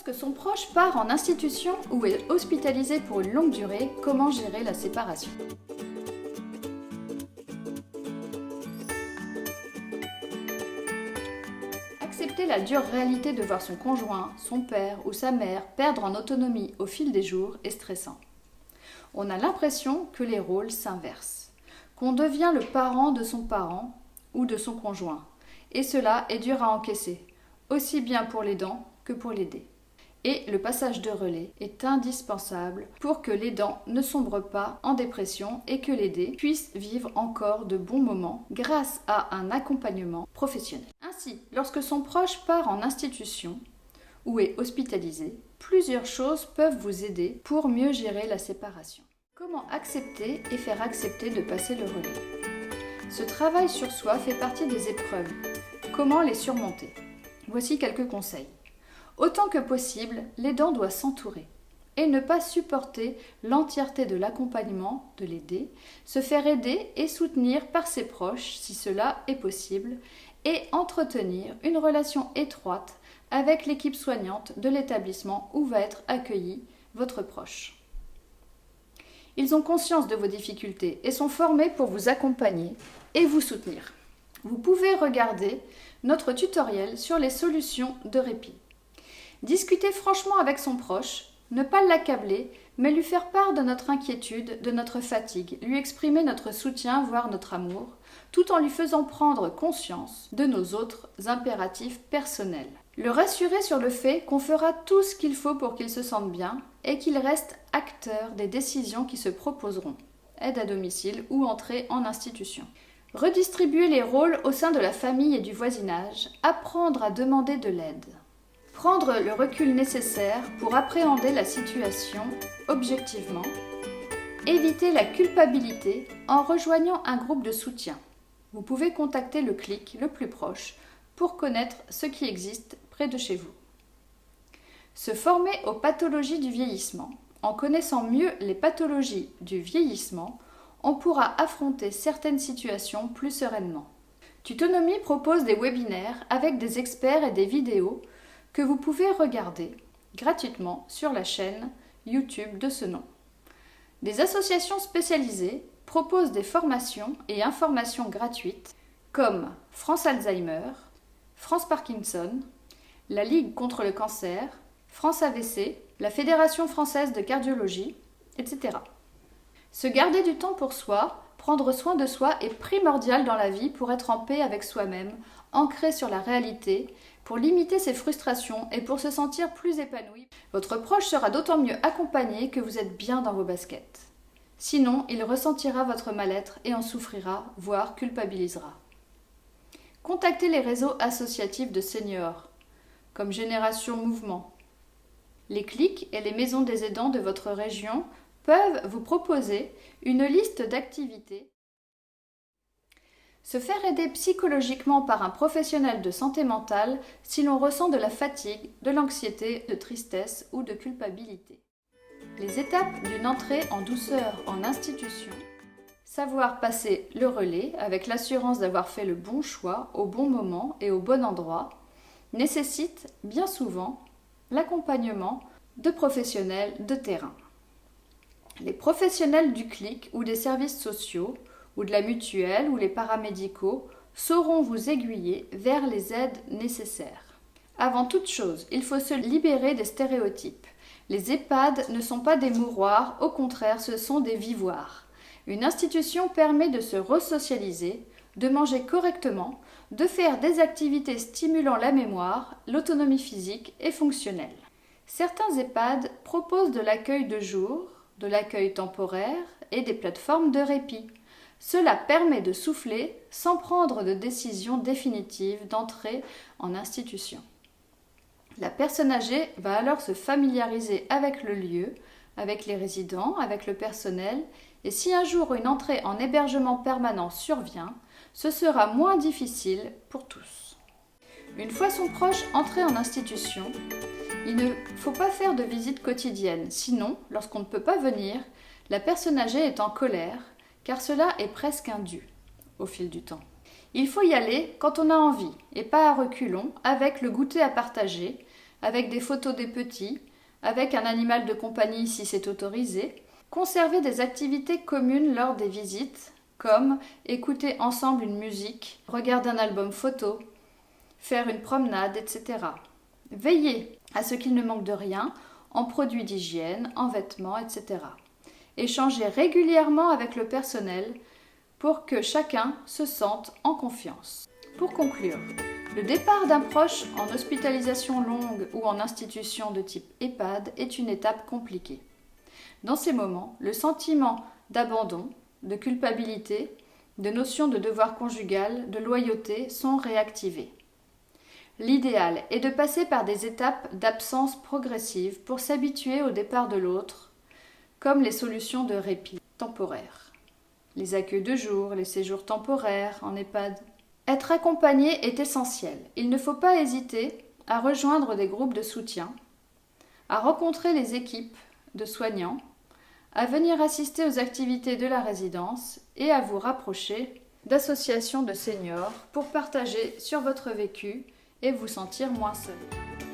Lorsque son proche part en institution ou est hospitalisé pour une longue durée, comment gérer la séparation? Accepter la dure réalité de voir son conjoint, son père ou sa mère perdre en autonomie au fil des jours est stressant. On a l'impression que les rôles s'inversent, qu'on devient le parent de son parent ou de son conjoint, et cela est dur à encaisser, aussi bien pour l'aidant que pour l'aider. Et le passage de relais est indispensable pour que l'aidant ne sombre pas en dépression et que l'aidé puisse vivre encore de bons moments grâce à un accompagnement professionnel. Ainsi, lorsque son proche part en institution ou est hospitalisé, plusieurs choses peuvent vous aider pour mieux gérer la séparation. Comment accepter et faire accepter de passer le relais? Ce travail sur soi fait partie des épreuves. Comment les surmonter? Voici quelques conseils. Autant que possible, l'aidant doit s'entourer et ne pas supporter l'entièreté de l'accompagnement de l'aider, se faire aider et soutenir par ses proches si cela est possible et entretenir une relation étroite avec l'équipe soignante de l'établissement où va être accueilli votre proche. Ils ont conscience de vos difficultés et sont formés pour vous accompagner et vous soutenir. Vous pouvez regarder notre tutoriel sur les solutions de répit. Discuter franchement avec son proche, ne pas l'accabler, mais lui faire part de notre inquiétude, de notre fatigue, lui exprimer notre soutien, voire notre amour, tout en lui faisant prendre conscience de nos autres impératifs personnels. Le rassurer sur le fait qu'on fera tout ce qu'il faut pour qu'il se sente bien et qu'il reste acteur des décisions qui se proposeront, aide à domicile ou entrée en institution. Redistribuer les rôles au sein de la famille et du voisinage, apprendre à demander de l'aide. Prendre le recul nécessaire pour appréhender la situation objectivement. Éviter la culpabilité en rejoignant un groupe de soutien. Vous pouvez contacter le CLIC le plus proche pour connaître ce qui existe près de chez vous. Se former aux pathologies du vieillissement. En connaissant mieux les pathologies du vieillissement, on pourra affronter certaines situations plus sereinement. Tutonomie propose des webinaires avec des experts et des vidéos que vous pouvez regarder gratuitement sur la chaîne YouTube de ce nom. Des associations spécialisées proposent des formations et informations gratuites comme France Alzheimer, France Parkinson, la Ligue contre le cancer, France AVC, la Fédération française de cardiologie, etc. Se garder du temps pour soi, prendre soin de soi est primordial dans la vie pour être en paix avec soi-même, ancré sur la réalité, pour limiter ses frustrations et pour se sentir plus épanoui. Votre proche sera d'autant mieux accompagné que vous êtes bien dans vos baskets. Sinon, il ressentira votre mal-être et en souffrira, voire culpabilisera. Contactez les réseaux associatifs de seniors, comme Génération Mouvement. Les clics et les maisons des aidants de votre région peuvent vous proposer une liste d'activités. Se faire aider psychologiquement par un professionnel de santé mentale si l'on ressent de la fatigue, de l'anxiété, de tristesse ou de culpabilité. Les étapes d'une entrée en douceur en institution. Savoir passer le relais avec l'assurance d'avoir fait le bon choix au bon moment et au bon endroit nécessite bien souvent l'accompagnement de professionnels de terrain. Les professionnels du CLIC ou des services sociaux ou de la mutuelle ou les paramédicaux sauront vous aiguiller vers les aides nécessaires. Avant toute chose, il faut se libérer des stéréotypes. Les EHPAD ne sont pas des mouroirs, au contraire, ce sont des vivoirs. Une institution permet de se resocialiser, de manger correctement, de faire des activités stimulant la mémoire, l'autonomie physique et fonctionnelle. Certains EHPAD proposent de l'accueil de jour, de l'accueil temporaire et des plateformes de répit. Cela permet de souffler sans prendre de décision définitive d'entrer en institution. La personne âgée va alors se familiariser avec le lieu, avec les résidents, avec le personnel, et si un jour une entrée en hébergement permanent survient, ce sera moins difficile pour tous. Une fois son proche entré en institution, il ne faut pas faire de visite quotidienne, sinon, lorsqu'on ne peut pas venir, la personne âgée est en colère, car cela est presque un dû au fil du temps. Il faut y aller quand on a envie, et pas à reculons, avec le goûter à partager, avec des photos des petits, avec un animal de compagnie si c'est autorisé. Conserver des activités communes lors des visites, comme écouter ensemble une musique, regarder un album photo, faire une promenade, etc. Veiller à ce qu'il ne manque de rien en produits d'hygiène, en vêtements, etc. Échanger régulièrement avec le personnel pour que chacun se sente en confiance. Pour conclure, le départ d'un proche en hospitalisation longue ou en institution de type EHPAD est une étape compliquée. Dans ces moments, le sentiment d'abandon, de culpabilité, de notion de devoir conjugal, de loyauté sont réactivés. L'idéal est de passer par des étapes d'absence progressive pour s'habituer au départ de l'autre, comme les solutions de répit temporaire. Les accueils de jour, les séjours temporaires en EHPAD. Être accompagné est essentiel. Il ne faut pas hésiter à rejoindre des groupes de soutien, à rencontrer les équipes de soignants, à venir assister aux activités de la résidence et à vous rapprocher d'associations de seniors pour partager sur votre vécu et vous sentir moins seul.